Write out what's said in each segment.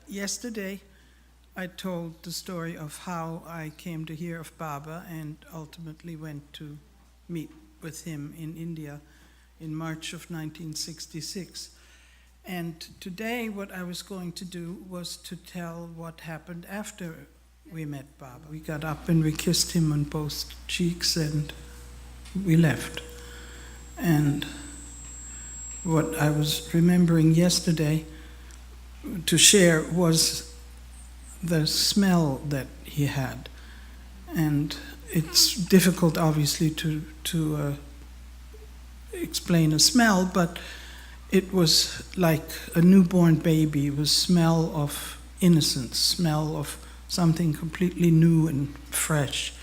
Yesterday, I told the story of how I came to hear of Baba and ultimately went to meet with him in India in March of 1966. And today, what I was going to do was to tell what happened after we met Baba. We got up and we kissed him on both cheeks and we left. And what I was remembering yesterday to share was the smell that he had. And it's difficult, obviously, to explain a smell, but it was like a newborn baby. It was smell of innocence, smell of something completely new and fresh.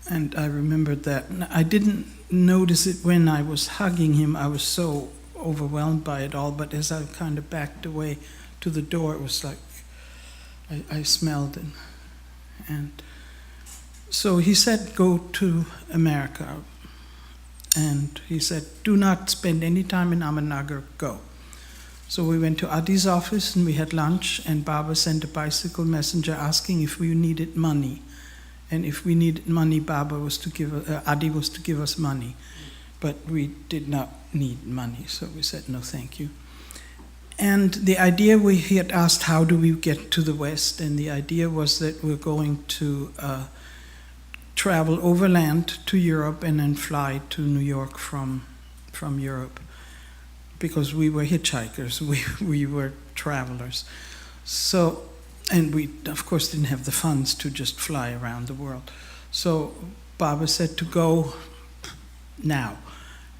And I remembered that. I didn't notice it when I was hugging him. I was so overwhelmed by it all, but as I kind of backed away to the door, it was like I smelled it. And so he said, go to America. And he said, do not spend any time in Ahmednagar, go. So we went to Adi's office and we had lunch, and Baba sent a bicycle messenger asking if we needed money. And if we needed money, Adi was to give us money. But we did not need money, so we said no thank you. And the idea, he had asked how do we get to the West, and the idea was that we're going to travel overland to Europe and then fly to New York from Europe, because we were hitchhikers, we were travelers. So, and we of course didn't have the funds to just fly around the world. So Baba said to go now.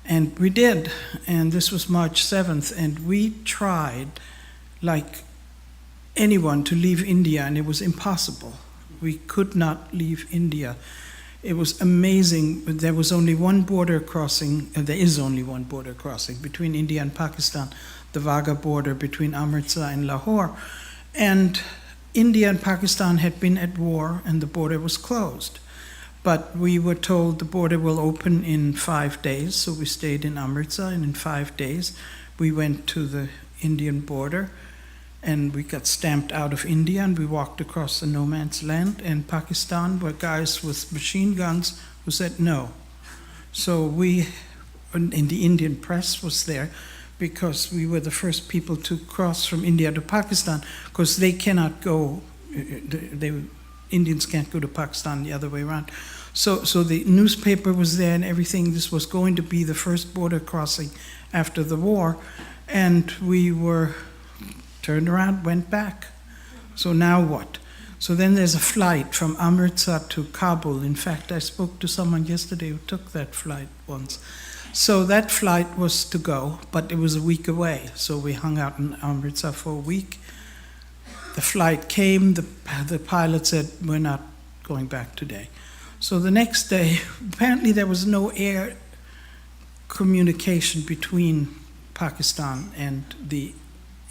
And we did, and this was March 7th, and we tried, like anyone, to leave India, and it was impossible. We could not leave India. It was amazing. There was only one border crossing, there is only one border crossing between India and Pakistan, the Wagah border between Amritsar and Lahore. And India and Pakistan had been at war, and the border was closed. But we were told the border will open in 5 days, so we stayed in Amritsar, and in 5 days we went to the Indian border, and we got stamped out of India, and we walked across the no man's land, and Pakistan were guys with machine guns who said no. So in the Indian press was there, because we were the first people to cross from India to Pakistan, because they cannot go, Indians can't go to Pakistan the other way around. So the newspaper was there and everything. This was going to be the first border crossing after the war. And we were turned around, went back. So now what? So then there's a flight from Amritsar to Kabul. In fact, I spoke to someone yesterday who took that flight once. So that flight was to go, but it was a week away. So we hung out in Amritsar for a week. The flight came, the pilot said, we're not going back today. So the next day, apparently there was no air communication between Pakistan and the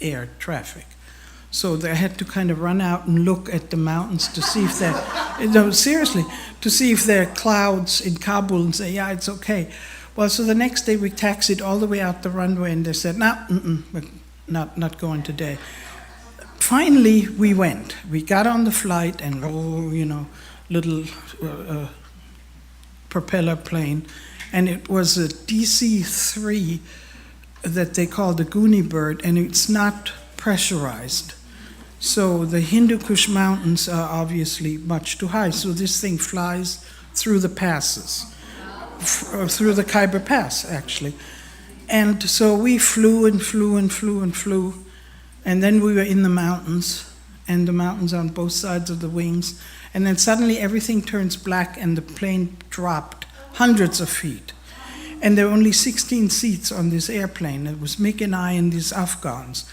air traffic. So they had to kind of run out and look at the mountains to see if no, seriously, to see if there are clouds in Kabul and say, yeah, it's okay. Well, so the next day we taxied all the way out the runway and they said, no, we're not going today. Finally, we went. We got on the flight and, little propeller plane. And it was a DC-3 that they call the Goonie bird, and it's not pressurized. So the Hindu Kush Mountains are obviously much too high. So this thing flies through the passes, through the Khyber Pass, actually. And so we flew and flew and flew and flew. And then we were in the mountains, and the mountains on both sides of the wings. And then suddenly everything turns black, and the plane dropped hundreds of feet. And there were only 16 seats on this airplane. It was Mick and I and these Afghans,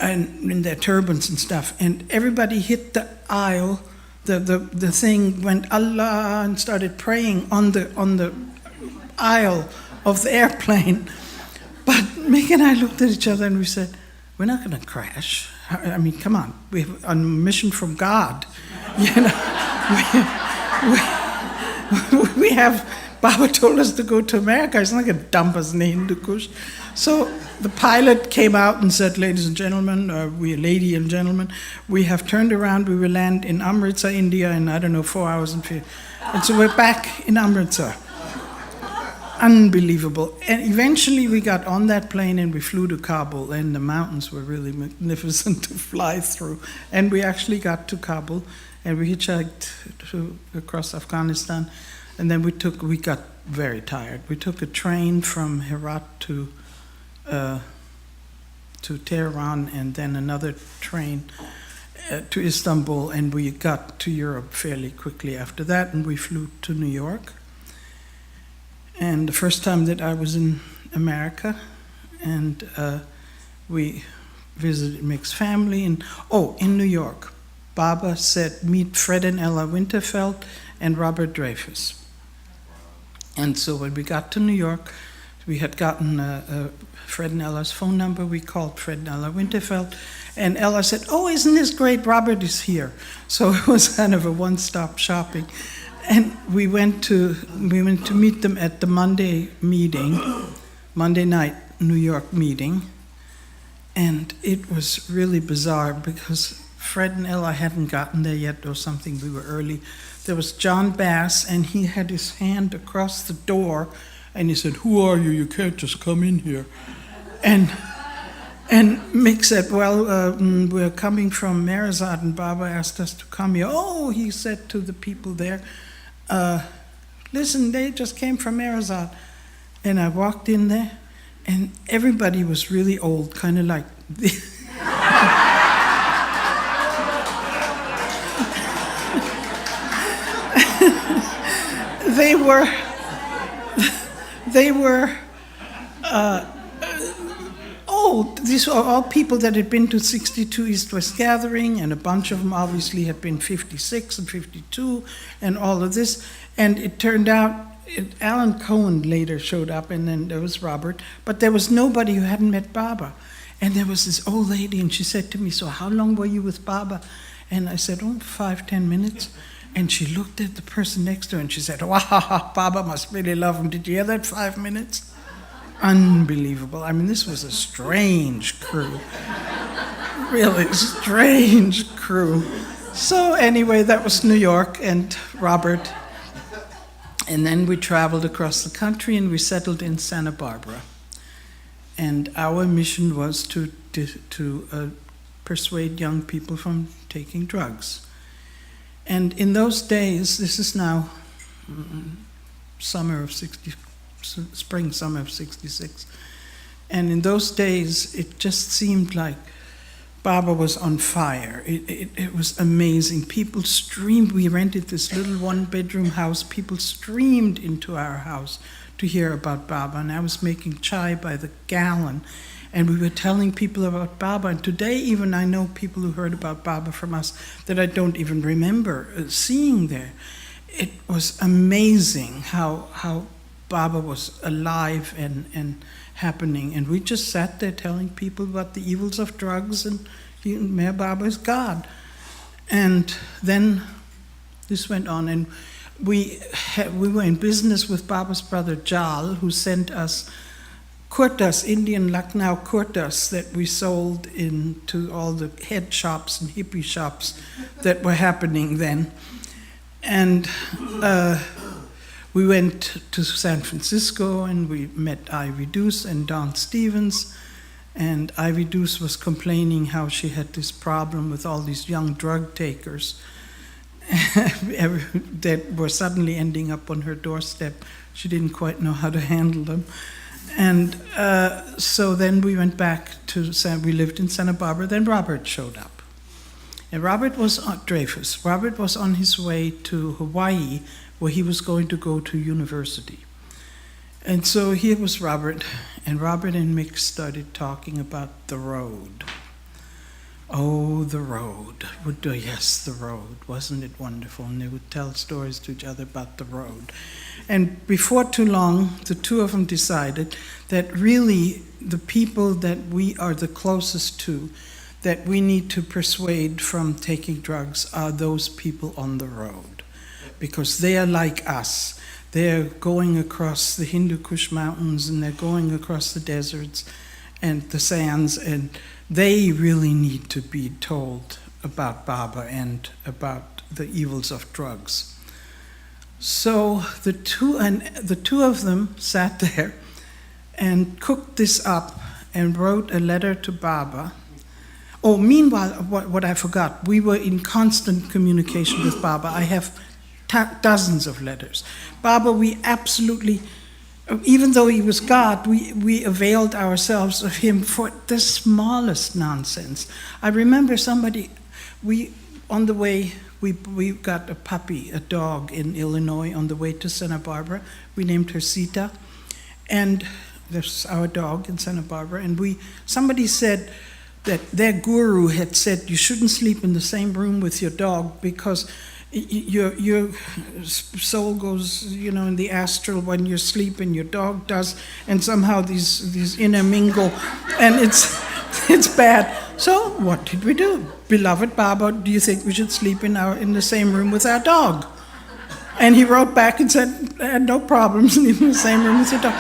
and in their turbans and stuff. And everybody hit the aisle. The thing went Allah and started praying on the aisle of the airplane. But Mick and I looked at each other and we said, we're not going to crash. I mean, come on. We're on a mission from God. We have Baba told us to go to America. He's not going to dump us in the Hindu Kush. So the pilot came out and said, ladies and gentlemen, lady and gentlemen, we have turned around. We will land in Amritsar, India in, 4 hours and 50. And so we're back in Amritsar. Unbelievable. And eventually we got on that plane and we flew to Kabul, and the mountains were really magnificent to fly through. And we actually got to Kabul, and we hitchhiked across Afghanistan. And then we got very tired. We took a train from Herat to Tehran, and then another train to Istanbul, and we got to Europe fairly quickly after that, and we flew to New York. And the first time that I was in America, and we visited Mick's family, and in New York, Baba said, meet Fred and Ella Winterfeld and Robert Dreyfus. And so when we got to New York, we had gotten Fred and Ella's phone number. We called Fred and Ella Winterfeld, and Ella said, oh, isn't this great? Robert is here. So it was kind of a one-stop shopping. And we went to meet them at the Monday night New York meeting. And it was really bizarre because Fred and Ella hadn't gotten there yet or something. We were early. There was John Bass, and he had his hand across the door, and he said, who are you? You can't just come in here. And Mick said, well, we're coming from Marazad, and Baba asked us to come here. Oh, he said to the people there, listen, they just came from Marazad. And I walked in there, and everybody was really old, kind of like they were old. These were all people that had been to 62 East-West Gathering, and a bunch of them obviously had been 56 and 52 and all of this. And it turned out Alan Cohen later showed up, and then there was Robert, but there was nobody who hadn't met Baba. And there was this old lady, and she said to me, so how long were you with Baba? And I said, 5-10 minutes. And she looked at the person next to her and she said, wow, Baba must really love him. Did you hear that 5 minutes? Unbelievable. I mean, this was a strange crew. Really strange crew. So anyway, that was New York and Robert. And then we traveled across the country and we settled in Santa Barbara. And our mission was to persuade young people from taking drugs. And in those days, this is now spring, summer of 66. And in those days, it just seemed like Baba was on fire. It was amazing. People streamed. We rented this little one-bedroom house. People streamed into our house to hear about Baba. And I was making chai by the gallon. And we were telling people about Baba. And today, even I know people who heard about Baba from us that I don't even remember seeing there. It was amazing how Baba was alive and happening. And we just sat there telling people about the evils of drugs, and Meher Baba is God. And then this went on. And we were in business with Baba's brother Jal, who sent us kurtas, Indian Lucknow kurtas that we sold into all the head shops and hippie shops that were happening then. And we went to San Francisco and we met Ivy Deuce and Dawn Stevens. And Ivy Deuce was complaining how she had this problem with all these young drug takers that were suddenly ending up on her doorstep. She didn't quite know how to handle them. And so then we went back we lived in Santa Barbara. Then Robert showed up. And Robert was Dreyfus. Robert was on his way to Hawaii, where he was going to go to university. And so here was Robert, and Robert and Mick started talking about the road. Oh, the road. Yes, the road. Wasn't it wonderful? And they would tell stories to each other about the road. And before too long, the two of them decided that really the people that we are the closest to, that we need to persuade from taking drugs, are those people on the road. Because they are like us. they're going across the Hindu Kush mountains, and they're going across the deserts and the sands, and they really need to be told about Baba and about the evils of drugs. So the two of them sat there and cooked this up and wrote a letter to Baba. Oh, meanwhile, what I forgot, we were in constant communication with Baba. I have dozens of letters. Baba, we absolutely, even though he was God, we availed ourselves of him for the smallest nonsense. I remember on the way, we got a puppy, a dog in Illinois on the way to Santa Barbara. We named her Sita, and this is our dog in Santa Barbara. And somebody said that their guru had said you shouldn't sleep in the same room with your dog because your soul goes, in the astral when you sleep, and your dog does, and somehow these intermingle, and it's bad. So what did we do? Beloved Baba, do you think we should sleep in the same room with our dog? And he wrote back and said, no problem, sleep in the same room with your dog.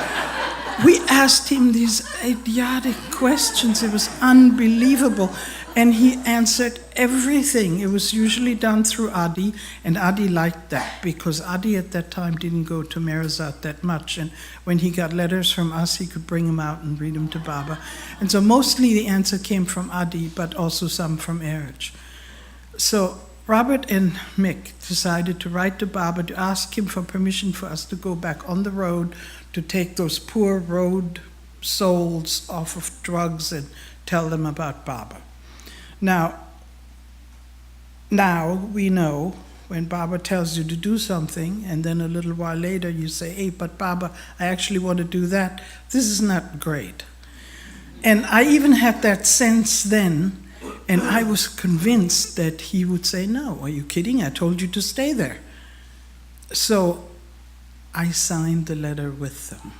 We asked him these idiotic questions. It was unbelievable. And he answered everything. It was usually done through Adi, and Adi liked that because Adi at that time didn't go to Merazat that much. And when he got letters from us, he could bring them out and read them to Baba. And so mostly the answer came from Adi, but also some from Erich. So Robert and Mick decided to write to Baba to ask him for permission for us to go back on the road to take those poor road souls off of drugs and tell them about Baba. Now we know when Baba tells you to do something, and then a little while later you say, hey, but Baba, I actually want to do that. This is not great. And I even had that sense then, and I was convinced that he would say, no, are you kidding? I told you to stay there. So I signed the letter with them,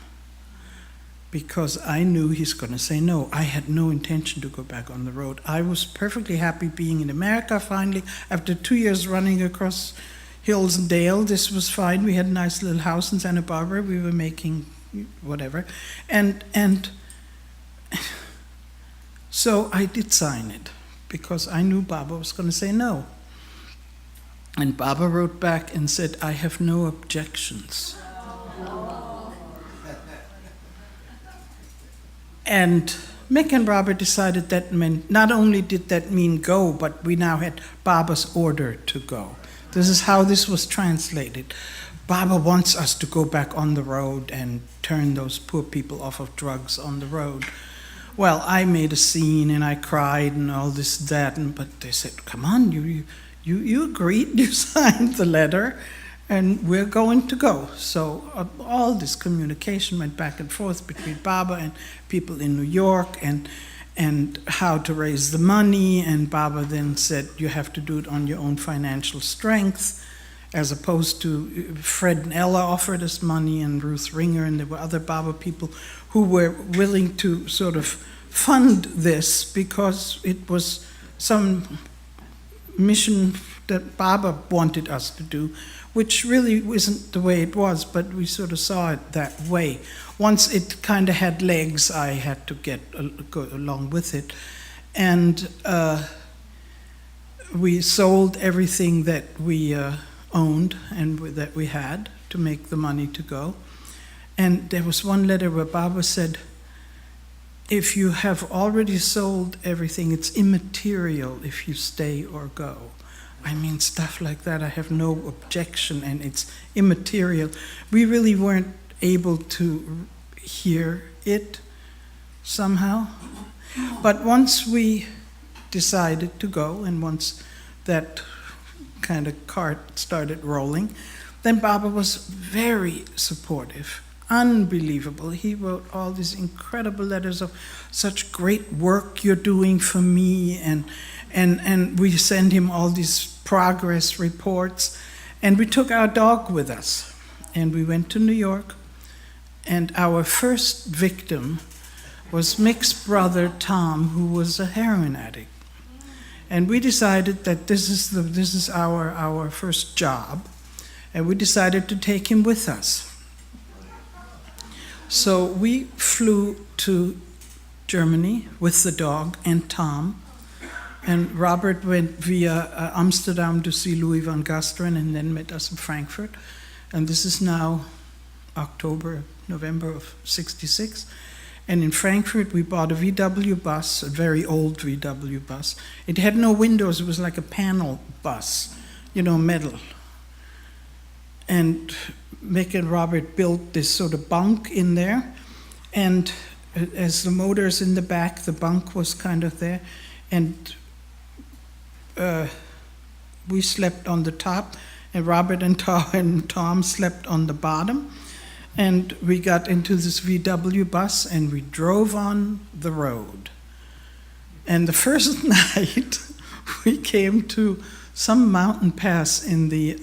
because I knew he's going to say no. I had no intention to go back on the road. I was perfectly happy being in America finally. After 2 years running across hills and dale, this was fine. We had a nice little house in Santa Barbara. We were making whatever. And so I did sign it, because I knew Baba was going to say no. And Baba wrote back and said, I have no objections. And Mick and Robert decided that meant, not only did that mean go, but we now had Baba's order to go. This is how this was translated. Baba wants us to go back on the road and turn those poor people off of drugs on the road. Well, I made a scene and I cried and all this, that, but they said, come on, you agreed, you signed the letter, and we're going to go. So all this communication went back and forth between Baba and people in New York, and how to raise the money. And Baba then said, you have to do it on your own financial strength, as opposed to Fred and Ella offered us money, and Ruth Ringer, and there were other Baba people who were willing to sort of fund this because it was some mission that Baba wanted us to do, which really isn't the way it was, but we sort of saw it that way. Once it kind of had legs, I had to go along with it. And we sold everything that we owned and that we had to make the money to go. And there was one letter where Baba said, if you have already sold everything, it's immaterial if you stay or go. I mean, stuff like that, I have no objection, and it's immaterial. We really weren't able to hear it somehow. But once we decided to go, and once that kind of cart started rolling, then Baba was very supportive, unbelievable. He wrote all these incredible letters of such great work you're doing for me, and we send him all these progress reports. And we took our dog with us, and we went to New York, and our first victim was Mick's brother Tom, who was a heroin addict. And we decided that this is our first job, and we decided to take him with us. So we flew to Germany with the dog and Tom, and Robert went via Amsterdam to see Louis van Gasteren and then met us in Frankfurt. And this is now November of '66. And in Frankfurt, we bought a VW bus, a very old VW bus. It had no windows. It was like a panel bus, metal. And Mick and Robert built this sort of bunk in there. And as the motor's in the back, the bunk was kind of there. And we slept on the top, and Robert and Tom slept on the bottom. And we got into this VW bus and we drove on the road. And the first night we came to some mountain pass in the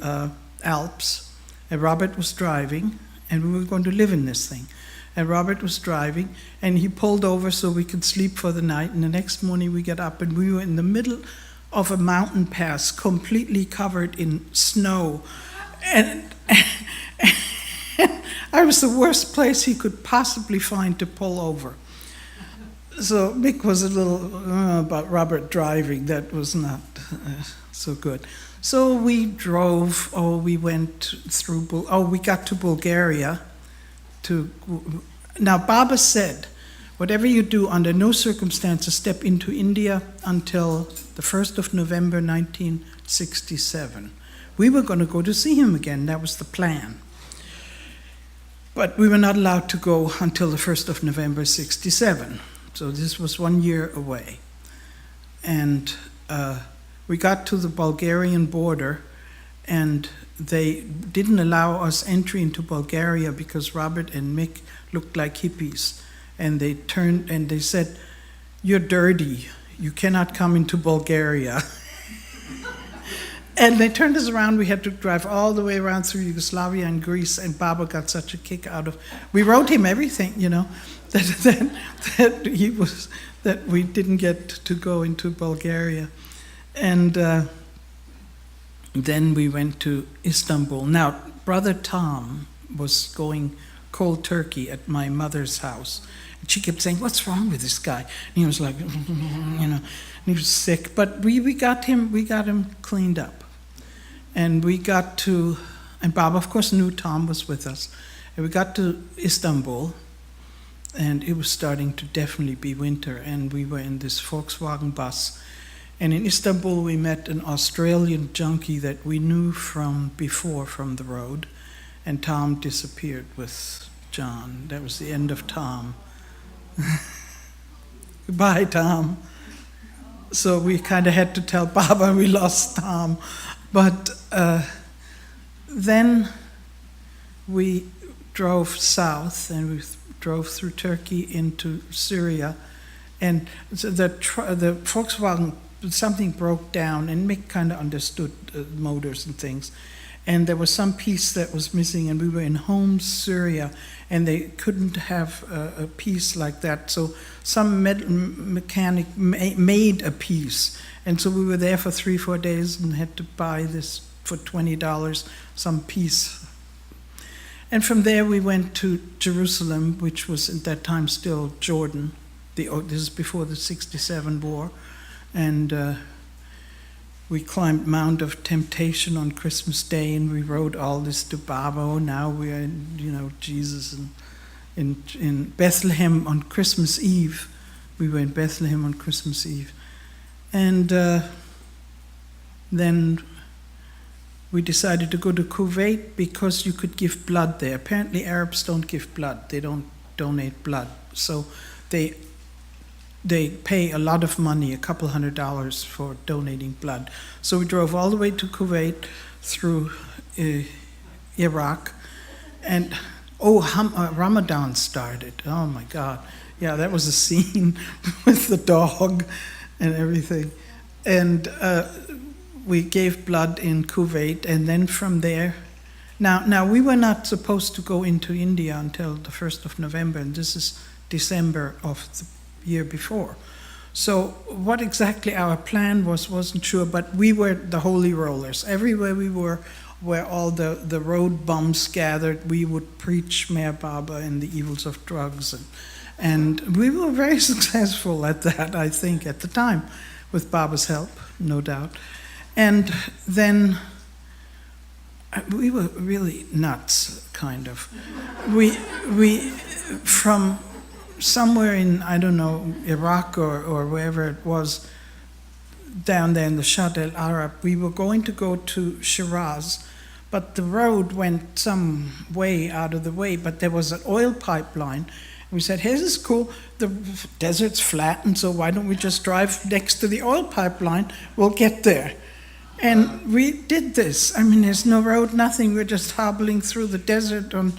Alps, and Robert was driving, and we were going to live in this thing. And Robert was driving, and he pulled over so we could sleep for the night. And the next morning we got up and we were in the middle of a mountain pass completely covered in snow. And I was the worst place he could possibly find to pull over. So Mick was a little about Robert driving. That was not so good. So we drove, we went through, we got to Bulgaria. Now Baba said, whatever you do, under no circumstances step into India until the 1st of November 1967. We were going to go to see him again. That was the plan. But we were not allowed to go until the 1st of November 67. So this was 1 year away. And we got to the Bulgarian border, and they didn't allow us entry into Bulgaria because Robert and Mick looked like hippies. And they turned and they said, "You're dirty. You cannot come into Bulgaria." And they turned us around. We had to drive all the way around through Yugoslavia and Greece, and Baba got such a kick out of. We wrote him everything, that we didn't get to go into Bulgaria, and then we went to Istanbul. Now, Brother Tom was going cold turkey at my mother's house. And she kept saying, "What's wrong with this guy?" And he was like, and he was sick. But we got him cleaned up. And we got to, and Bob, of course, knew Tom was with us. And we got to Istanbul, and it was starting to definitely be winter. And we were in this Volkswagen bus. And in Istanbul, we met an Australian junkie that we knew from before from the road. And Tom disappeared with John. That was the end of Tom. Goodbye, Tom. So we kind of had to tell Baba we lost Tom. But then we drove south, and we drove through Turkey into Syria. And so the Volkswagen, something broke down, and Mick kind of understood motors and things. And there was some piece that was missing, and we were in Homs, Syria, and they couldn't have a piece like that. So some mechanic made a piece. And so we were there for 3-4 days and had to buy this for $20, some piece. And from there we went to Jerusalem, which was at that time still Jordan. This is before the '67 war. And we climbed Mount of Temptation on Christmas Day, and we wrote all this to Baba. Oh, now we are, Jesus, and in Bethlehem on Christmas Eve. We were in Bethlehem on Christmas Eve. And then we decided to go to Kuwait because you could give blood there. Apparently Arabs don't give blood. They don't donate blood. So they pay a lot of money, a couple $100 for donating blood. So we drove all the way to Kuwait through Iraq. And Ramadan started. Oh my God. Yeah, that was a scene with the dog and everything. And we gave blood in Kuwait, and then from there, now we were not supposed to go into India until the 1st of November, and this is December of the year before. So what exactly our plan wasn't sure, but we were the holy rollers. Everywhere we were, where all the road bums gathered. We would preach Meher Baba and the evils of drugs. And we were very successful at that, I think, at the time, with Baba's help, no doubt. And then we were really nuts, kind of. We from somewhere in, I don't know, Iraq or wherever it was, down there in the Shat el Arab, we were going to go to Shiraz, but the road went some way out of the way, but there was an oil pipeline. We said, hey, this is cool, the desert's flat, and so why don't we just drive next to the oil pipeline? We'll get there. And we did this. I mean, there's no road, nothing. We're just hobbling through the desert on...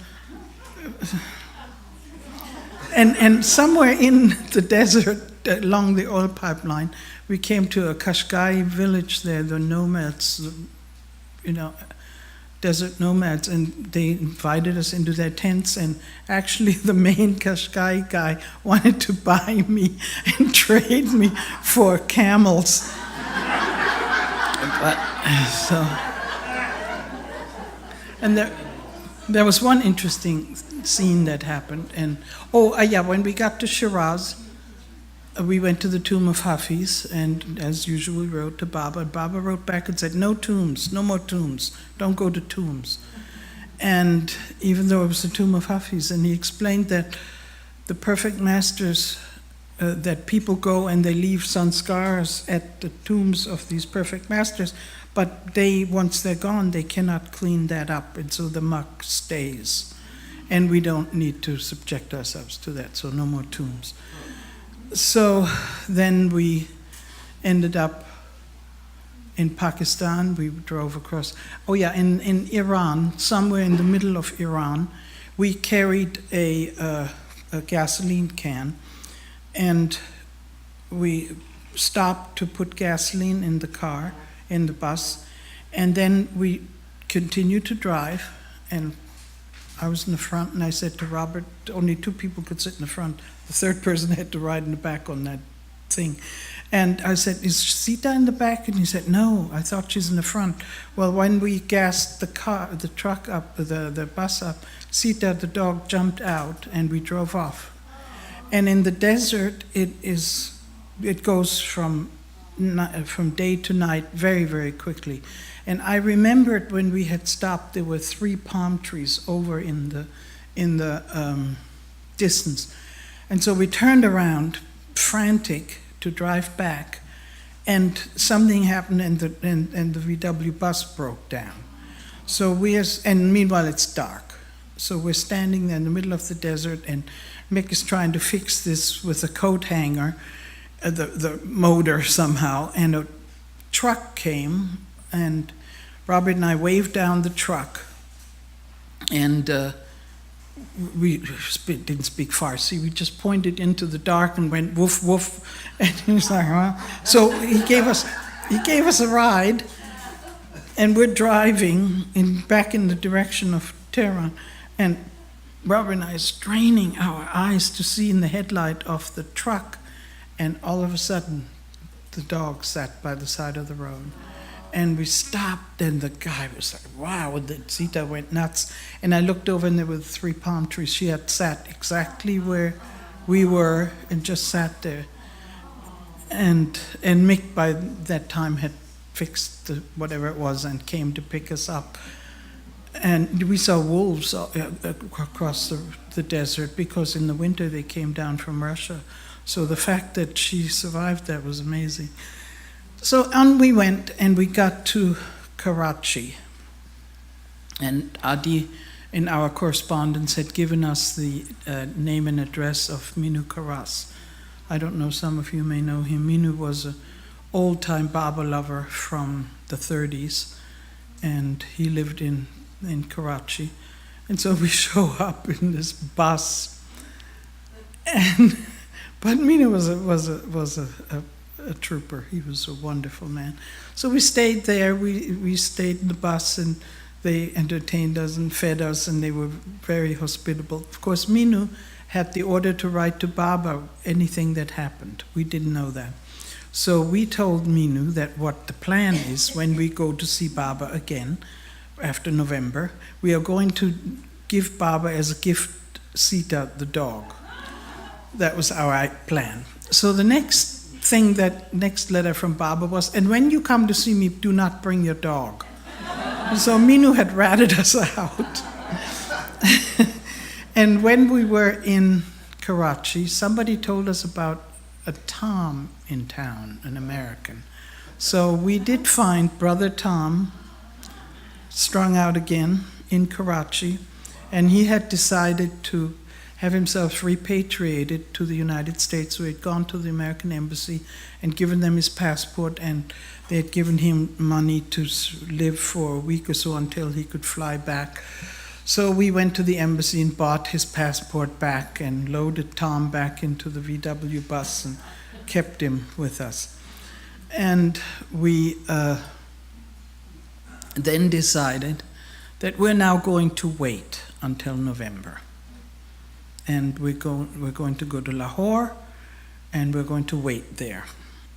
And somewhere in the desert, along the oil pipeline, we came to a Qashqai village there, the nomads, desert nomads, and they invited us into their tents, and actually the main Qashqai guy wanted to buy me and trade me for camels. And there was one interesting scene that happened, and when we got to Shiraz, we went to the tomb of Hafiz, and as usual we wrote to Baba, and Baba wrote back and said, no tombs, no more tombs, don't go to tombs. And even though it was the tomb of Hafiz, and he explained that the perfect masters, that people go and they leave sanskars at the tombs of these perfect masters, but once they're gone, they cannot clean that up, and so the muck stays. And we don't need to subject ourselves to that, so no more tombs. So then we ended up in Pakistan. We drove across. In Iran, somewhere in the middle of Iran, we carried a gasoline can, and we stopped to put gasoline in the car, in the bus, and then we continued to drive, and I was in the front, and I said to Robert, only 2 people could sit in the front. The third person had to ride in the back on that thing. And I said, is Sita in the back? And he said, no, I thought she's in the front. Well, when we gassed the truck up, the bus up, Sita, the dog, jumped out, and we drove off. And in the desert, it goes from day to night very, very quickly. And I remembered when we had stopped, there were 3 palm trees over in the distance. And so we turned around, frantic, to drive back, and something happened, and the VW bus broke down. So and meanwhile it's dark. So we're standing there in the middle of the desert, and Mick is trying to fix this with a coat hanger, the motor somehow, and a truck came, and Robert and I waved down the truck, and we didn't speak Farsi. We just pointed into the dark and went woof woof, and he was like, huh? So he gave us a ride, and we're driving back in the direction of Tehran, and Robert and I are straining our eyes to see in the headlight of the truck, and all of a sudden the dog sat by the side of the road. And we stopped, and the guy was like, wow, and then Sita went nuts. And I looked over, and there were 3 palm trees. She had sat exactly where we were and just sat there. And Mick, by that time, had fixed whatever it was and came to pick us up. And we saw wolves across the desert, because in the winter they came down from Russia. So the fact that she survived that was amazing. So on we went, and we got to Karachi. And Adi, in our correspondence, had given us the name and address of Minu Karas. I don't know, some of you may know him. Minu was an old-time Baba lover from the 30s, and he lived in Karachi. And so we show up in this bus, but Minu was a trooper. He was a wonderful man. So we stayed there. We stayed in the bus, and they entertained us and fed us, and they were very hospitable. Of course, Minu had the order to write to Baba anything that happened. We didn't know that. So we told Minu that what the plan is when we go to see Baba again, after November, we are going to give Baba as a gift Sita, the dog. That was our plan. So the next letter from Baba was, and when you come to see me, do not bring your dog. So Minu had ratted us out. And when we were in Karachi, somebody told us about a Tom in town, an American. So we did find Brother Tom strung out again in Karachi, and he had decided to have himself repatriated to the United States. So he had gone to the American embassy and given them his passport, and they had given him money to live for a week or so until he could fly back. So we went to the embassy and bought his passport back and loaded Tom back into the VW bus and kept him with us. And we then decided that we're now going to wait until November. And we're going to go to Lahore, and we're going to wait there.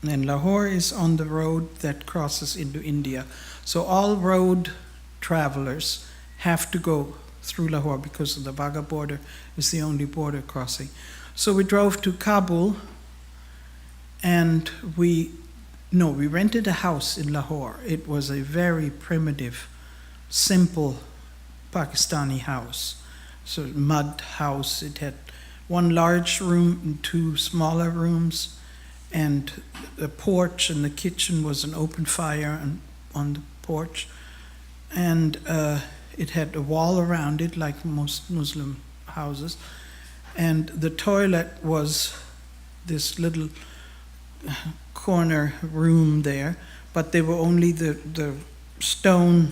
And Lahore is on the road that crosses into India. So all road travelers have to go through Lahore because the Wagah border is the only border crossing. So we drove to Kabul, and we rented a house in Lahore. It was a very primitive, simple Pakistani house. So mud house. It had one large room and two smaller rooms, and the porch and the kitchen was an open fire on the porch. And it had a wall around it, like most Muslim houses. And the toilet was this little corner room there, but they were only the stone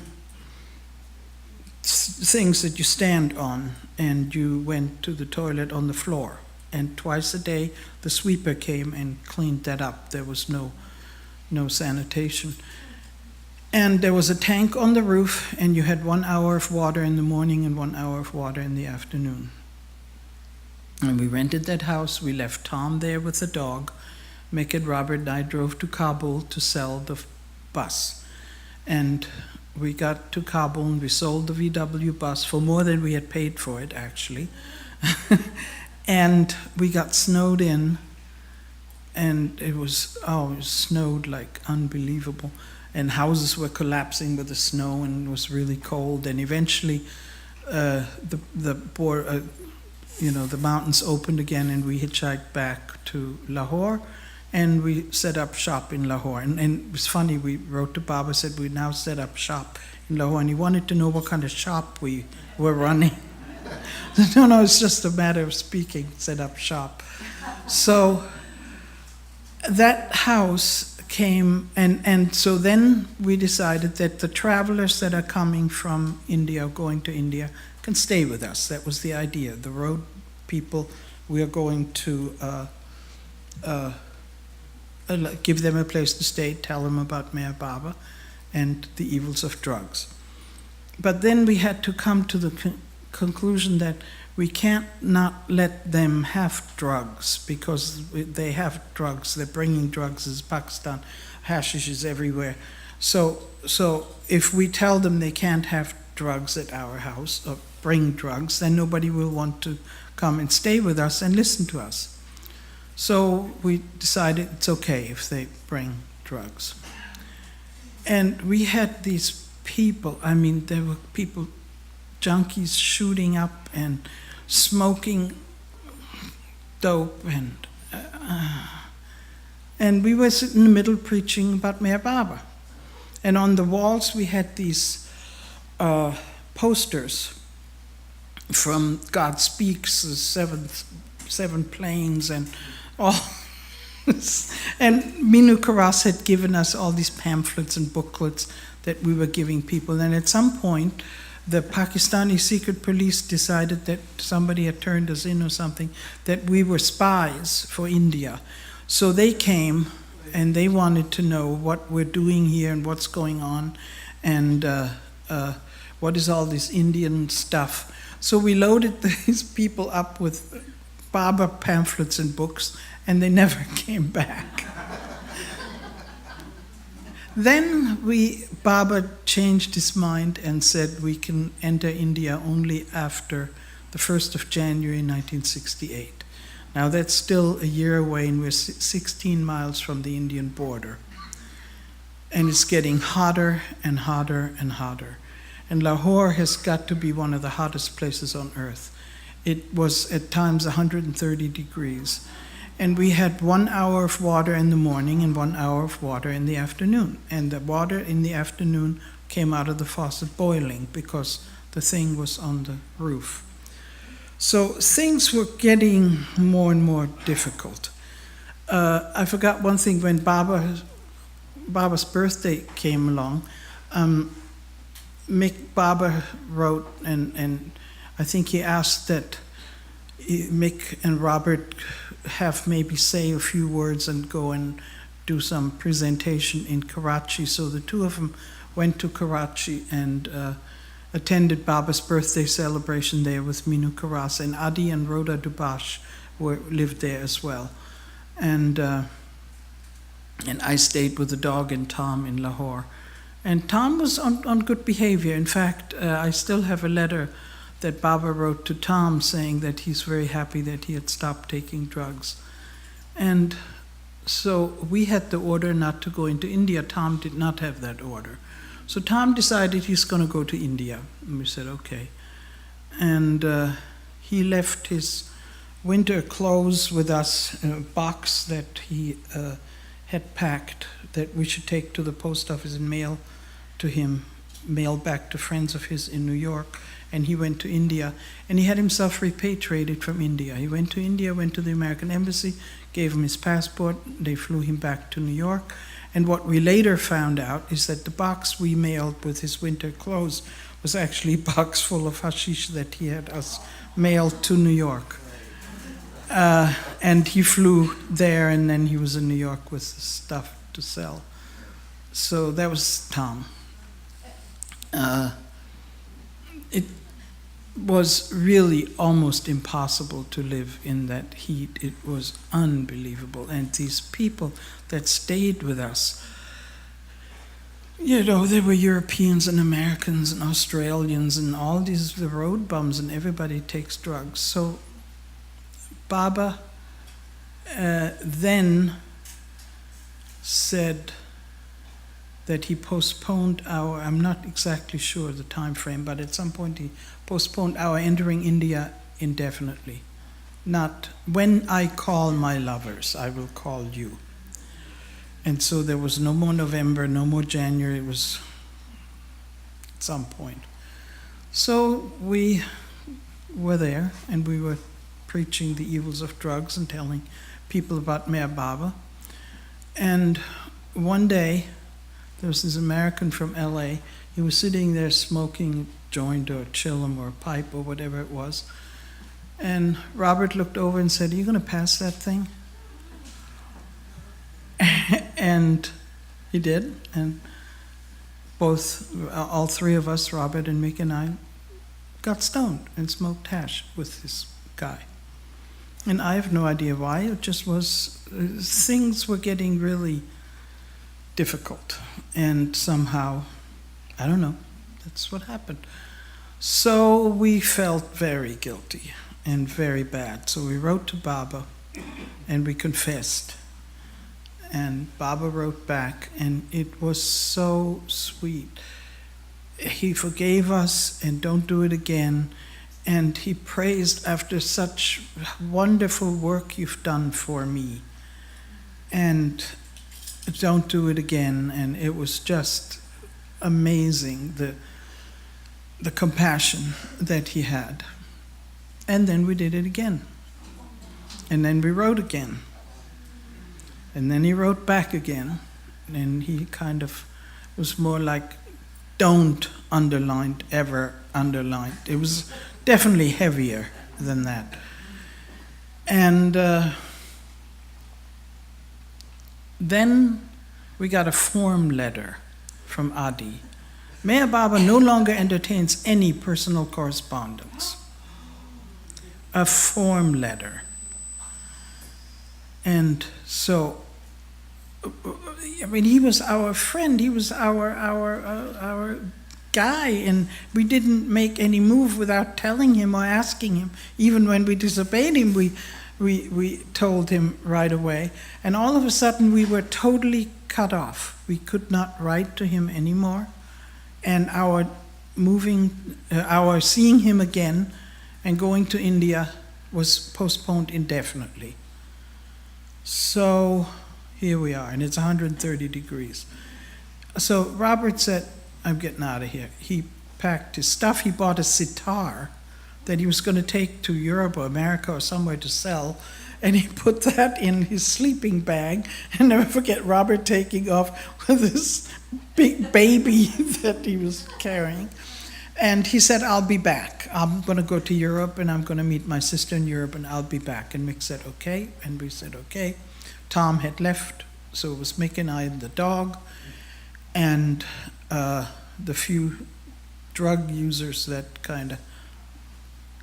things that you stand on, and you went to the toilet on the floor. And twice a day, the sweeper came and cleaned that up. There was no sanitation. And there was a tank on the roof, and you had 1 hour of water in the morning and 1 hour of water in the afternoon. And we rented that house. We left Tom there with the dog. Mekhed, Robert, and I drove to Kabul to sell the bus. And we got to Kabul, and we sold the VW bus for more than we had paid for it, actually. And we got snowed in, and it snowed like unbelievable. And houses were collapsing with the snow, and it was really cold. And eventually, the mountains opened again, and we hitchhiked back to Lahore, and we set up shop in Lahore. And it was funny. We wrote to Baba, said we now set up shop in Lahore, and he wanted to know what kind of shop we were running. No, it's just a matter of speaking. Set up shop. So that house came, and so then we decided that the travelers that are coming from India, going to India, can stay with us. That was the idea. The road people, we are going to give them a place to stay, tell them about Meher Baba and the evils of drugs. But then we had to come to the conclusion that we can't not let them have drugs, because they have drugs. They're bringing drugs as Pakistan. Hashish is everywhere. So if we tell them they can't have drugs at our house or bring drugs, then nobody will want to come and stay with us and listen to us. So we decided it's okay if they bring drugs. And we had these people, there were people, junkies shooting up and smoking dope, and we were sitting in the middle preaching about Meher Baba. And on the walls we had these posters from God Speaks, the seven planes, and all. And Minu Karas had given us all these pamphlets and booklets that we were giving people. And at some point, the Pakistani secret police decided that somebody had turned us in or something, that we were spies for India. So they came, and they wanted to know what we're doing here and what's going on, and what is all this Indian stuff. So we loaded these people up with Baba pamphlets and books, and they never came back. Then Baba changed his mind and said we can enter India only after the 1st of January 1968. Now that's still a year away and we're 16 miles from the Indian border. And it's getting hotter and hotter and hotter. And Lahore has got to be one of the hottest places on earth. It was at times 130 degrees. And we had 1 hour of water in the morning and 1 hour of water in the afternoon. And the water in the afternoon came out of the faucet boiling because the thing was on the roof. So things were getting more and more difficult. I forgot one thing. When Baba's birthday came along, Baba wrote, and I think he asked that Mick and Robert have maybe say a few words and go and do some presentation in Karachi. So the two of them went to Karachi and attended Baba's birthday celebration there with Minu Karas, and Adi and Rhoda Dubash lived there as well. And I stayed with the dog and Tom in Lahore. And Tom was on good behavior. In fact, I still have a letter that Baba wrote to Tom saying that he's very happy that he had stopped taking drugs. And so we had the order not to go into India. Tom did not have that order. So Tom decided he's going to go to India. And we said, okay. And he left his winter clothes with us in a box that he had packed that we should take to the post office and mail to him, mail back to friends of his in New York. And he went to India, and he had himself repatriated from India. He went to India, went to the American embassy, gave him his passport, they flew him back to New York. And what we later found out is that the box we mailed with his winter clothes was actually a box full of hashish that he had us mailed to New York. And he flew there, and then he was in New York with the stuff to sell. So that was Tom. It was really almost impossible to live in that heat. It was unbelievable. And these people that stayed with us, you know, there were Europeans and Americans and Australians and all these the road bums, and everybody takes drugs. So Baba then said that he postponed I'm not exactly sure the time frame, but at some point he postponed our entering India indefinitely. Not, when I call my lovers, I will call you. And so there was no more November, no more January, it was at some point. So we were there, and we were preaching the evils of drugs and telling people about Meher Baba. And one day, there was this American from LA. He was sitting there smoking a joint or a chillum or a pipe or whatever it was. And Robert looked over and said, "Are you going to pass that thing?" And he did. And all three of us, Robert and Mick and I, got stoned and smoked hash with this guy. And I have no idea why. It just was, things were getting really difficult. And somehow, I don't know, that's what happened. So we felt very guilty and very bad. So we wrote to Baba and we confessed. And Baba wrote back, and it was so sweet. He forgave us and don't do it again. And he praised, after such wonderful work you've done for me, and don't do it again. And it was just amazing, the compassion that he had. And then we did it again. And then we wrote again. And then he wrote back again. And he kind of was more like, don't underline, ever underline. It was definitely heavier than that. And then we got a form letter from Adi. Meher Baba no longer entertains any personal correspondence. A form letter. And so I mean, he was our friend. He was our guy, and we didn't make any move without telling him or asking him. Even when we disobeyed him, we told him right away. And all of a sudden, we were totally cut off. We could not write to him anymore, and our seeing him again and going to India was postponed indefinitely. So here we are, and it's 130 degrees. So Robert said, I'm getting out of here. He packed his stuff. He bought a sitar that he was going to take to Europe or America or somewhere to sell, and he put that in his sleeping bag. And never forget Robert taking off with this big baby that he was carrying. And he said, I'll be back. I'm going to go to Europe, and I'm going to meet my sister in Europe, and I'll be back. And Mick said, okay. And we said, okay. Tom had left, so it was Mick and I and the dog, and the few drug users that kind of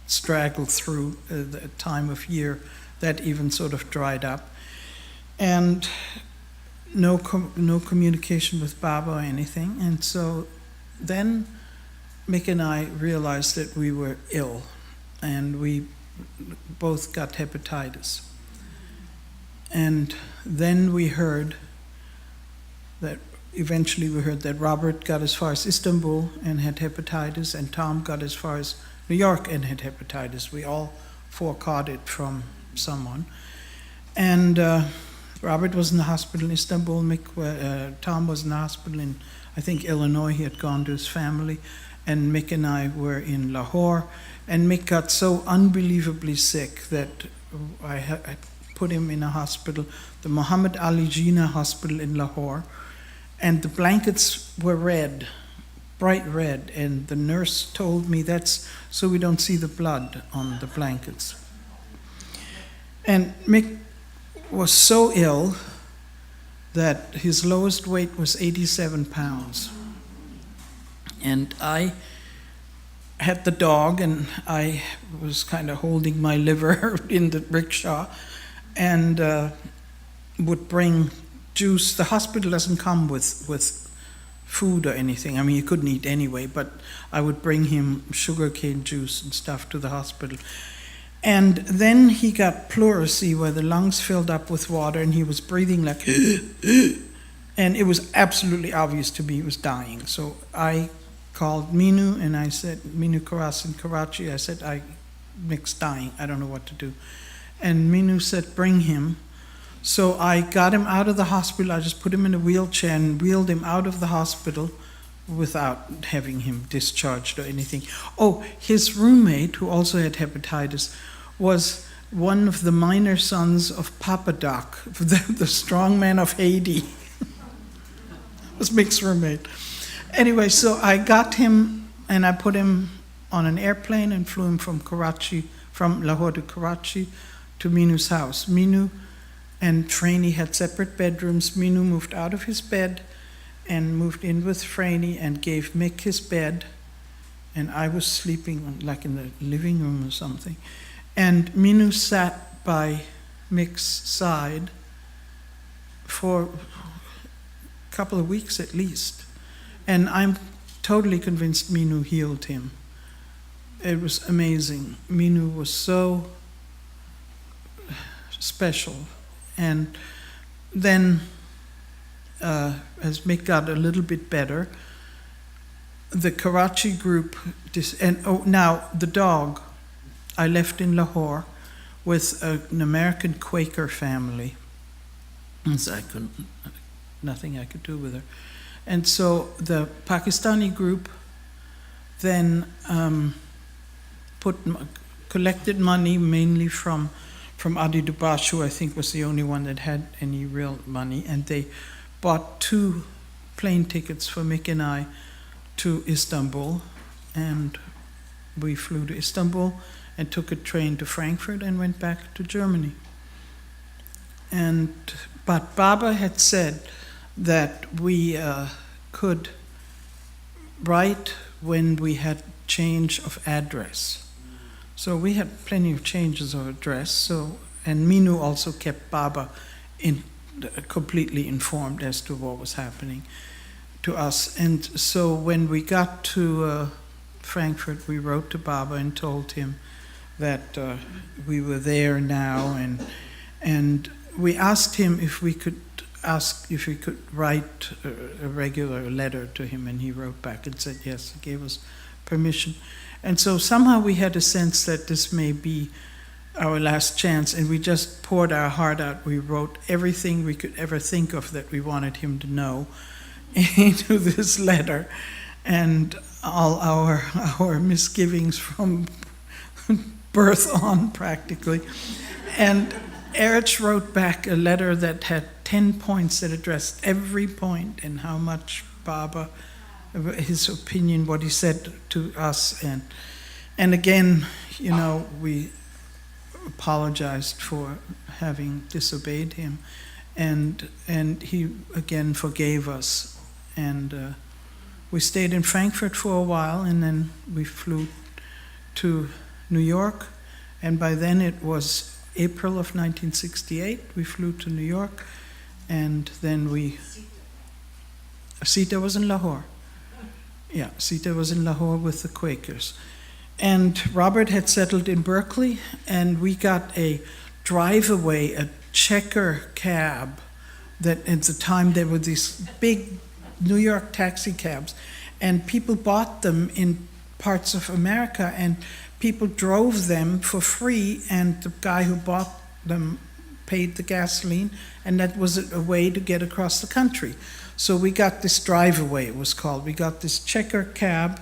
straggled through the time of year that even sort of dried up. And no communication with Baba or anything. And so then Mick and I realized that we were ill, and we both got hepatitis. And then eventually we heard that Robert got as far as Istanbul and had hepatitis, and Tom got as far as New York and had hepatitis. We all four caught it from someone. And Robert was in the hospital in Istanbul. Tom was in the hospital in, I think, Illinois. He had gone to his family. And Mick and I were in Lahore. And Mick got so unbelievably sick that I put him in a hospital, the Muhammad Ali Jinnah Hospital in Lahore. And the blankets were red, bright red. And the nurse told me that's so we don't see the blood on the blankets. And Mick was so ill that his lowest weight was 87 pounds. And I had the dog, and I was kind of holding my liver in the rickshaw, and would bring juice. The hospital doesn't come with food or anything. I mean, you couldn't eat anyway, but I would bring him sugarcane juice and stuff to the hospital. And then he got pleurisy, where the lungs filled up with water, and he was breathing like, and it was absolutely obvious to me he was dying. So I called Minu, and I said, Minu Karas in Karachi, I said, Mick's dying, I don't know what to do. And Minu said, bring him. So I got him out of the hospital. I just put him in a wheelchair and wheeled him out of the hospital without having him discharged or anything. Oh, his roommate, who also had hepatitis, was one of the minor sons of Papa Doc, the strongman of Haiti. Was Mick's roommate. Anyway, so I got him, and I put him on an airplane and flew him from Lahore to Karachi to Minu's house. Minu and Franny had separate bedrooms. Minu moved out of his bed and moved in with Franny and gave Mick his bed, and I was sleeping like in the living room or something. And Minu sat by Mick's side for a couple of weeks at least. And I'm totally convinced Minu healed him. It was amazing. Minu was so special. And then, as Mick got a little bit better, the Karachi group, now the dog, I left in Lahore with an American Quaker family. And so nothing I could do with her. And so the Pakistani group then collected money mainly from Adi Dubash, who I think was the only one that had any real money, and they bought 2 plane tickets for Mick and I to Istanbul, and we flew to Istanbul and took a train to Frankfurt and went back to Germany. But Baba had said that we could write when we had change of address. So we had plenty of changes of address. And Minu also kept Baba completely informed as to what was happening to us. And so when we got to Frankfurt, we wrote to Baba and told him that we were there now, and we asked him if we could write a regular letter to him, and he wrote back and said yes, he gave us permission. And so somehow we had a sense that this may be our last chance, and we just poured our heart out. We wrote everything we could ever think of that we wanted him to know into this letter, and all our misgivings from birth on, practically. And Erich wrote back a letter that had 10 points that addressed every point and how much Baba, his opinion, what he said to us. And again, we apologized for having disobeyed him. And he again forgave us. And we stayed in Frankfurt for a while, and then we flew to New York. And by then it was April of 1968. We flew to New York, and then Sita was in Lahore. Yeah, Sita was in Lahore with the Quakers. And Robert had settled in Berkeley, and we got a drive-away, a checker cab, that at the time there were these big New York taxi cabs, and people bought them in parts of America, and people drove them for free, and the guy who bought them paid the gasoline, and that was a way to get across the country. So we got this drive-away, it was called. We got this checker cab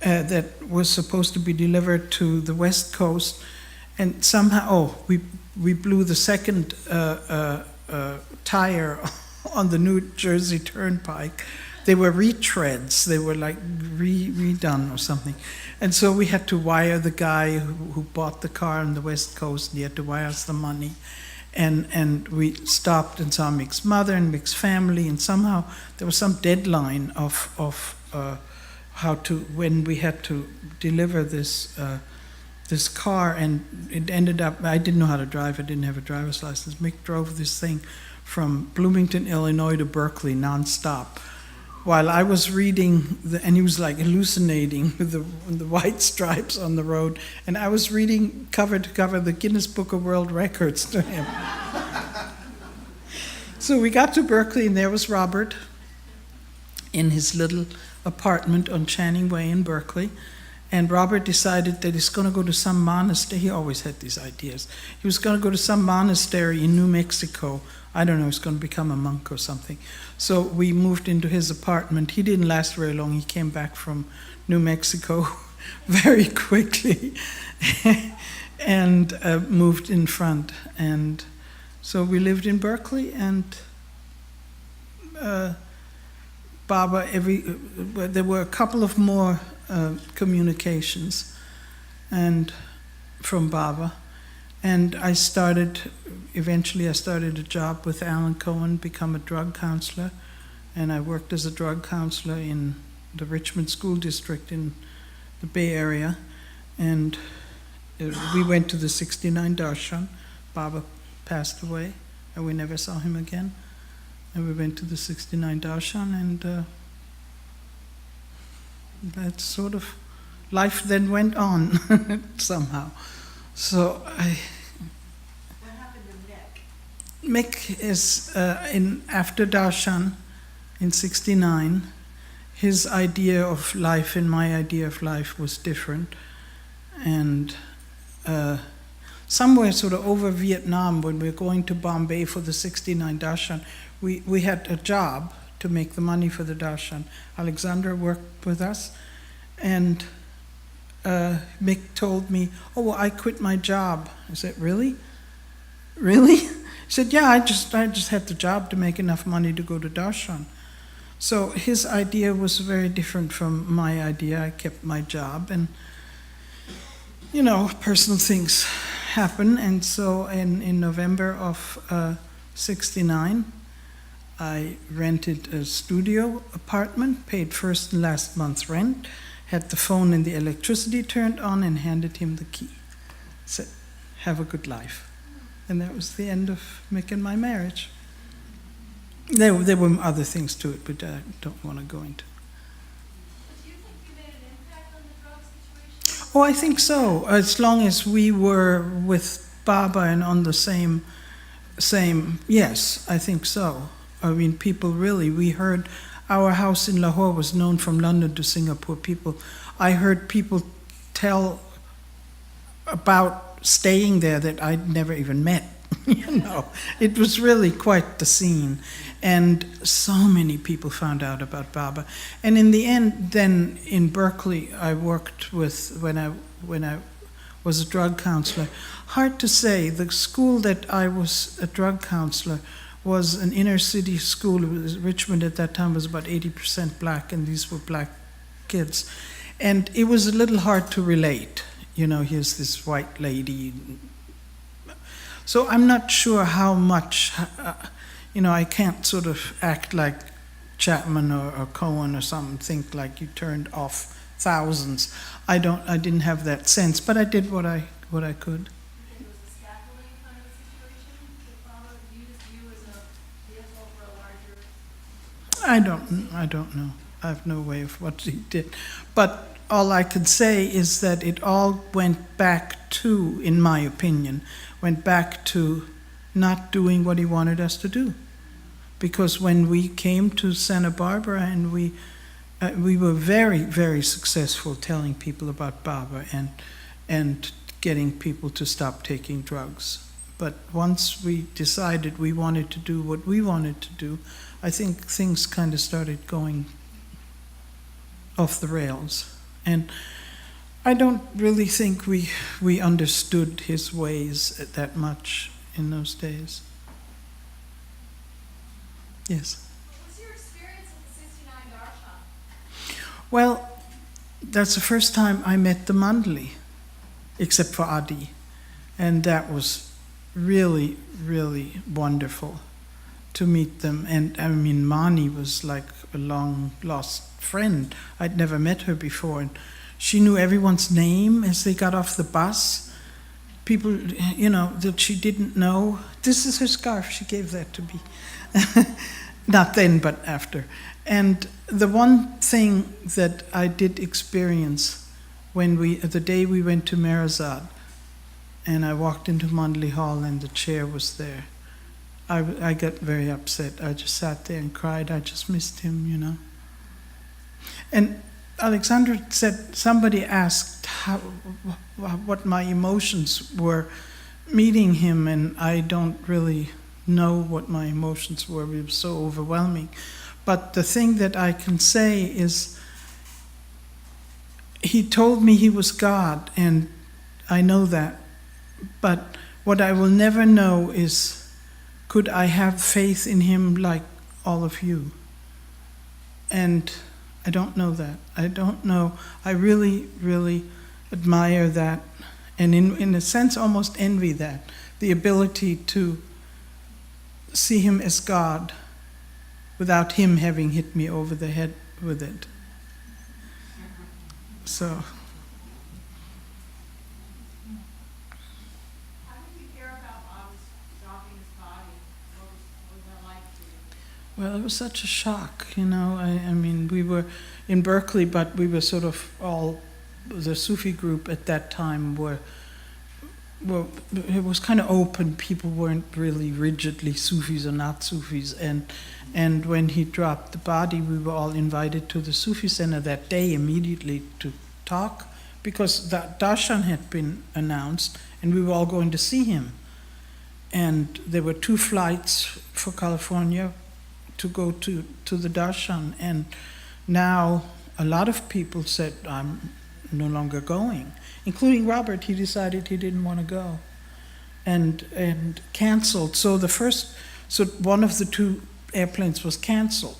that was supposed to be delivered to the West Coast, and somehow, we blew the second tire on the New Jersey Turnpike. They were retreads. They were like redone or something. And so we had to wire the guy who bought the car on the West Coast, and he had to wire us the money. And we stopped and saw Mick's mother and Mick's family, and somehow there was some deadline of when we had to deliver this car, and it ended up, I didn't know how to drive, I didn't have a driver's license. Mick drove this thing from Bloomington, Illinois to Berkeley nonstop, while I was reading, and he was like hallucinating with the white stripes on the road, and I was reading cover to cover the Guinness Book of World Records to him. So we got to Berkeley, and there was Robert in his little apartment on Channing Way in Berkeley. And Robert decided that he's going to go to some monastery. He always had these ideas. He was going to go to some monastery in New Mexico. I don't know, he's going to become a monk or something. So we moved into his apartment. He didn't last very long. He came back from New Mexico very quickly and moved in front. And so we lived in Berkeley, and Baba, there were a couple of more communications and from Baba, and eventually I started a job with Alan Cohen, become a drug counselor, and I worked as a drug counselor in the Richmond School District in the Bay Area, and we went to the 69 Darshan. Baba passed away, and we never saw him again, and we went to the 69 Darshan, and that sort of life then went on somehow. So What happened to Mick? Mick is after Darshan in 69. His idea of life and my idea of life was different, and somewhere sort of over Vietnam, when we were going to Bombay for the 69 Darshan, we had a job to make the money for the darshan. Alexandra worked with us, and Mick told me, "Oh, well, I quit my job." I said, "Really? Really?" He said, "Yeah, I just had the job to make enough money to go to darshan." So his idea was very different from my idea. I kept my job, and personal things happen. And so in November of 69, I rented a studio apartment, paid first and last month's rent, had the phone and the electricity turned on, and handed him the key. Said, "Have a good life." And that was the end of Mick and my marriage. There were other things to it, but I don't want to go into. But do you think you made an impact on the drug situation? Oh, I think so. As long as we were with Baba and on the same, yes, I think so. I mean, people really, we heard, our house in Lahore was known from London to Singapore. I heard people tell about staying there that I'd never even met. You know, it was really quite the scene. And so many people found out about Baba. And in the end, then in Berkeley, I worked with, when I was a drug counselor. Hard to say, the school that I was a drug counselor was an inner city school. Richmond at that time was about 80% black, and these were black kids. And it was a little hard to relate. You know, here's this white lady. So I'm not sure how much, you know, I can't sort of act like Chapman or Cohen or something, think like you turned off thousands. I didn't have that sense, but I did what I could. You think it was a scaffolding kind of a situation? That Baba used you as a vehicle for a larger... I don't know. I have no way of what he did. But all I could say is that it all went back to, in my opinion, went back to not doing what he wanted us to do. Because when we came to Santa Barbara and we were very, very successful telling people about Baba and getting people to stop taking drugs. But once we decided we wanted to do what we wanted to do, I think things kind of started going off the rails. And I don't really think we understood his ways that much in those days. Yes? What was your experience with the 69 Darshan? Well, that's the first time I met the Mandali, except for Adi. And that was really, really wonderful to meet them. And I mean, Mani was like a long-lost friend. I'd never met her before. And she knew everyone's name as they got off the bus. People, you know, that she didn't know. This is her scarf. She gave that to me. Not then, but after. And the one thing that I did experience the day we went to Merazad, and I walked into Mandali Hall and the chair was there, I got very upset. I just sat there and cried. I just missed him, you know. And Alexandra said, somebody asked what my emotions were meeting him, and I don't really know what my emotions were. It was so overwhelming. But the thing that I can say is, he told me he was God, and I know that. But what I will never know is, could I have faith in him like all of you? And I don't know that. I don't know. I really, really admire that, and in a sense almost envy that, the ability to see him as God without him having hit me over the head with it. So. How did you hear about Baba's dropping his body? What was that like for you? Well, it was such a shock, you know. I mean, we were in Berkeley, but we were sort of all, the Sufi group at that time well, it was kind of open. People weren't really rigidly Sufis or not Sufis. And when he dropped the body, we were all invited to the Sufi Center that day immediately to talk, because that Darshan had been announced and we were all going to see him. And there were 2 flights for California to go to the Darshan. And now a lot of people said, I'm no longer going, including Robert. He decided he didn't want to go and canceled. So one of the 2 airplanes was canceled.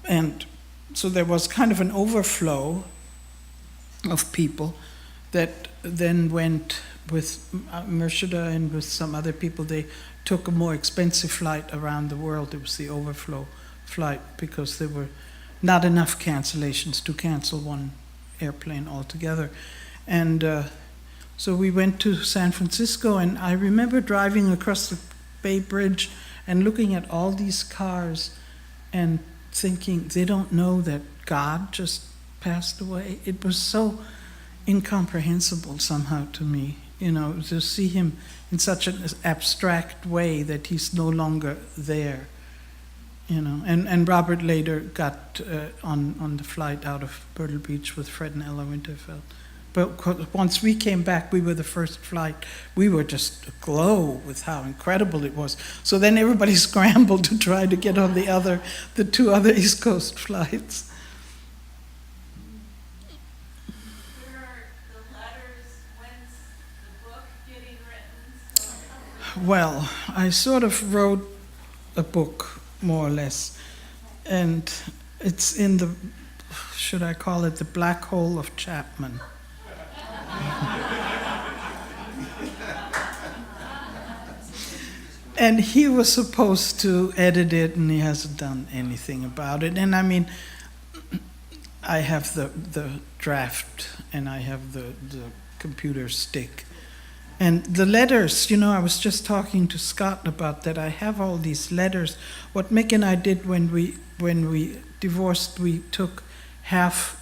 And so there was kind of an overflow of people that then went with Murshida and with some other people. They took a more expensive flight around the world. It was the overflow flight because there were not enough cancellations to cancel one airplane altogether. And so we went to San Francisco, and I remember driving across the Bay Bridge and looking at all these cars and thinking they don't know that God just passed away. It was so incomprehensible somehow to me, to see him in such an abstract way that he's no longer there. And Robert later got on the flight out of Myrtle Beach with Fred and Ella Winterfeld. But once we came back, we were the first flight. We were just aglow with how incredible it was. So then everybody scrambled to try to get on the two other East Coast flights. Where are the letters? When's the book getting written? Well, I sort of wrote a book, more or less, and it's in the, should I call it, the black hole of Chapman. And he was supposed to edit it, and he hasn't done anything about it. And I mean, I have the draft, and I have the computer stick. And the letters, I was just talking to Scott about that. I have all these letters. What Mick and I did when we divorced, we took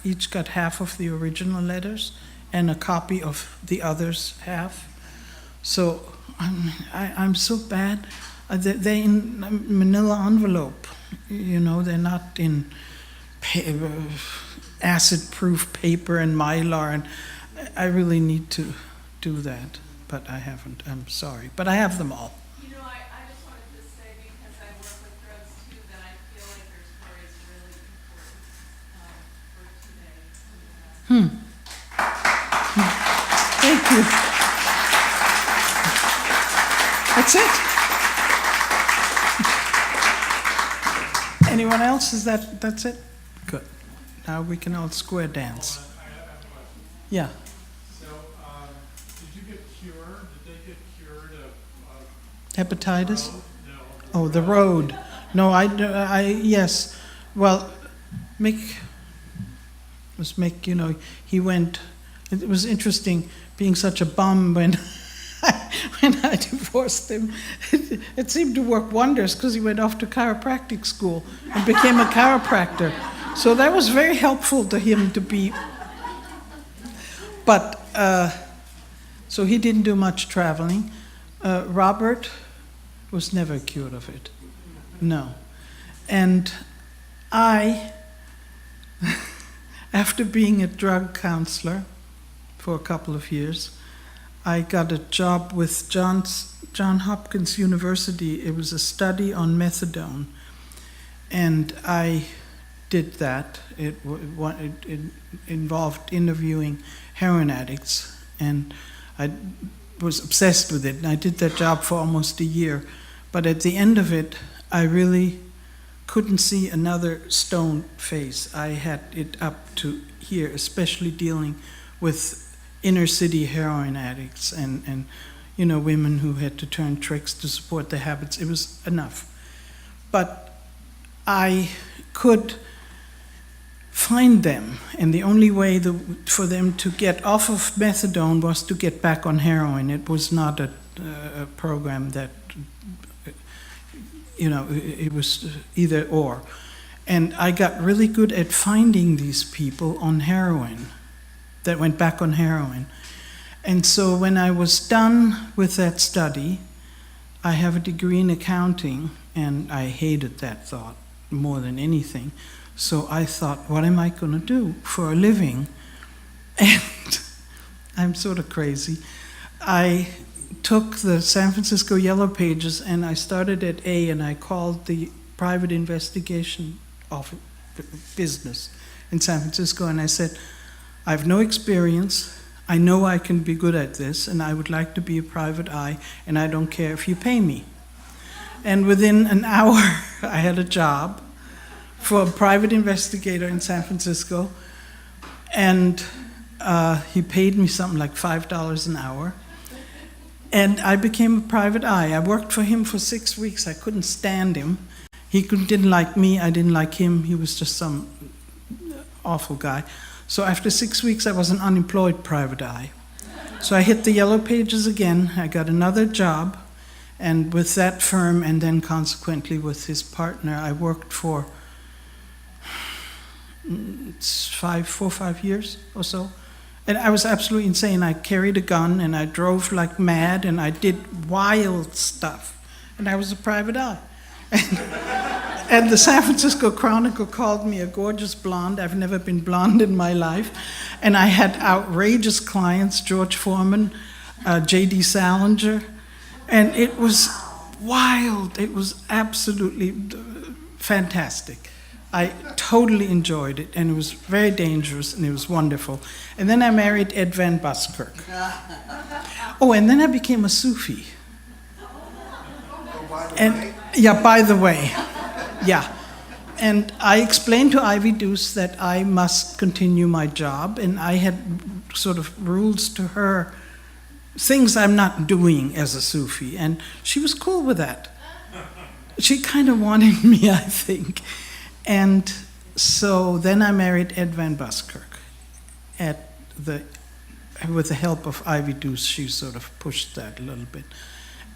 each got half of the original letters and a copy of the other's half. So I'm so bad. They're in manila envelope, they're not in acid-proof paper and Mylar, and I really need to do that. But I haven't. I'm sorry. But I have them all. I just wanted to say, because I work with drugs too, that I feel like your story is really important for today. Thank you. That's it. Anyone else? That's it? Good. Now we can all square dance. I have a question. Yeah. So, did you get cured? Did they get cured of Hepatitis? road? No. Oh, the road. No, yes. Well, Mick, he went, it was interesting being such a bum when I divorced him. It seemed to work wonders because he went off to chiropractic school and became a chiropractor. So that was very helpful to him to be. But, so he didn't do much traveling. Robert was never cured of it. No. And I, after being a drug counselor for a couple of years, I got a job with Johns Hopkins University. It was a study on methadone. And I did that. It involved interviewing heroin addicts, and I was obsessed with it. And I did that job for almost a year. But at the end of it, I really couldn't see another stone face. I had it up to here, especially dealing with inner city heroin addicts and women who had to turn tricks to support their habits. It was enough. But I could find them, and the only way for them to get off of methadone was to get back on heroin. It was not a program that, it was either or. And I got really good at finding these people on heroin, that went back on heroin. And so when I was done with that study, I have a degree in accounting, and I hated that thought more than anything. So I thought, what am I going to do for a living? And I'm sort of crazy. I took the San Francisco Yellow Pages, and I started at A, and I called the private investigation office business in San Francisco, and I said, I have no experience. I know I can be good at this, and I would like to be a private eye, and I don't care if you pay me. And within an hour, I had a job for a private investigator in San Francisco, and he paid me something like $5 an hour. And I became a private eye. I worked for him for 6 weeks. I couldn't stand him. He didn't like me. I didn't like him. He was just some awful guy. So after 6 weeks, I was an unemployed private eye. So I hit the Yellow Pages again. I got another job, And with that firm, and then consequently with his partner, I worked for 4 or 5 years or so. And I was absolutely insane. I carried a gun and I drove like mad and I did wild stuff. And I was a private eye. And the San Francisco Chronicle called me a gorgeous blonde. I've never been blonde in my life. And I had outrageous clients, George Foreman, J.D. Salinger. And it was wild. It was absolutely fantastic. I totally enjoyed it, and it was very dangerous, and it was wonderful. And then I married Ed Van Buskirk. Oh, and then I became a Sufi. And yeah, by the way, yeah. And I explained to Ivy Deuce that I must continue my job, and I had sort of rules to her, things I'm not doing as a Sufi, and she was cool with that. She kind of wanted me, I think. And so then I married Ed Van Buskirk. With the help of Ivy Deuce, she sort of pushed that a little bit.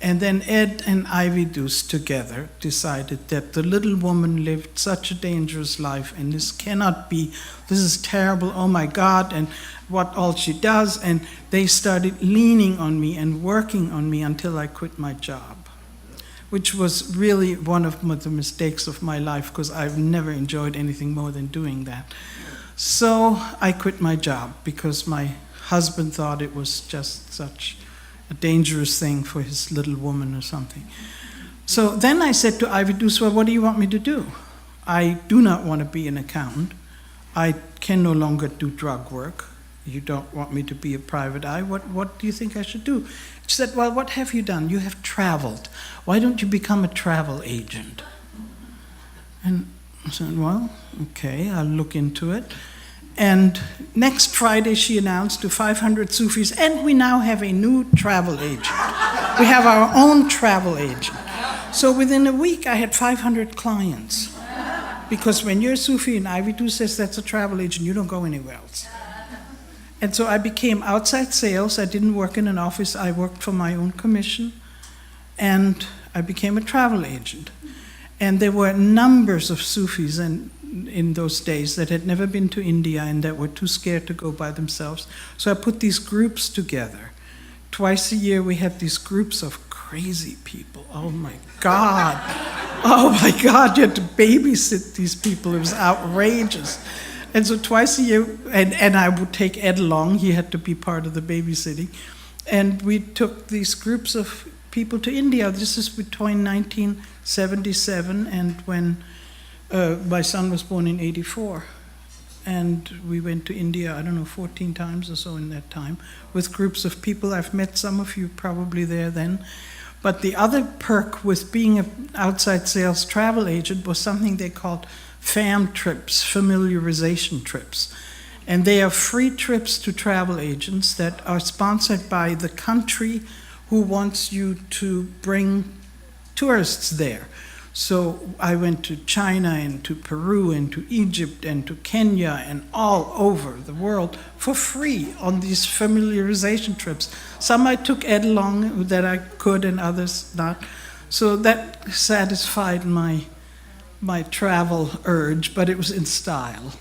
And then Ed and Ivy Deuce together decided that the little woman lived such a dangerous life, and this cannot be, this is terrible, oh my God, and what all she does. And they started leaning on me and working on me until I quit my job, which was really one of the mistakes of my life, because I've never enjoyed anything more than doing that. So I quit my job because my husband thought it was just such a dangerous thing for his little woman or something. So then I said to Ivy Deuce, well, what do you want me to do? I do not want to be an accountant. I can no longer do drug work. You don't want me to be a private eye. What do you think I should do? She said, well, what have you done? You have traveled. Why don't you become a travel agent? And I said, well, okay, I'll look into it. And next Friday she announced to 500 Sufis, and we now have a new travel agent. We have our own travel agent. So within a week I had 500 clients. Because when you're a Sufi and Ivy Deuce says that's a travel agent, you don't go anywhere else. And so I became outside sales. I didn't work in an office. I worked for my own commission. And I became a travel agent. And there were numbers of Sufis in those days that had never been to India and that were too scared to go by themselves. So I put these groups together. Twice a year we had these groups of crazy people. Oh my God. Oh my God, you had to babysit these people. It was outrageous. And so twice a year, and I would take Ed along. He had to be part of the babysitting. And we took these groups of people to India. This is between 1977 and when my son was born in 84. And we went to India, I don't know, 14 times or so in that time, with groups of people. I've met some of you probably there then. But the other perk with being an outside sales travel agent was something they called FAM trips, familiarization trips. And they are free trips to travel agents that are sponsored by the country who wants you to bring tourists there. So I went to China and to Peru and to Egypt and to Kenya and all over the world for free on these familiarization trips. Some I took Ed along that I could and others not. So that satisfied my travel urge, but it was in style.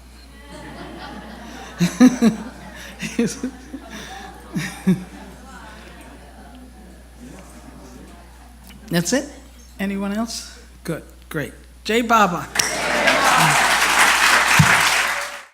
That's it? Anyone else? Good, great. Jai Baba.